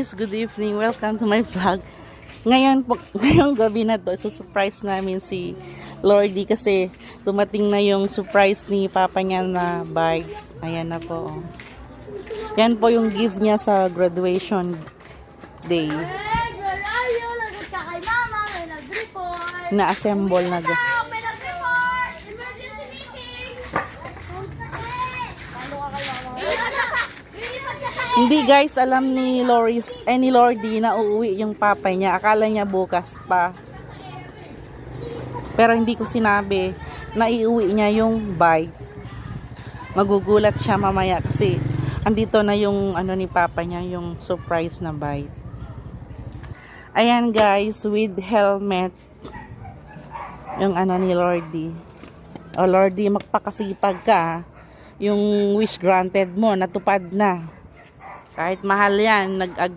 Good evening. Welcome to my vlog. Ngayon po, ngayong gabi na to, surprise namin si Lordy kasi dumating na yung surprise ni Papa niya na bike. Ayan na po. Yan po yung gift niya sa graduation day. Na-assemble na. Hindi guys, alam ni Lordy na uuwi yung papa niya. Akala niya bukas pa. Pero hindi ko sinabi na iuwi niya yung bike. Magugulat siya mamaya kasi andito na yung ano ni papa niya, yung surprise na bike. Ayan guys, with helmet. Yung ano ni Lordy. O Lordy, magpakasipag ka. Yung wish granted mo, natupad na. Kahit mahal yan, nag-agree.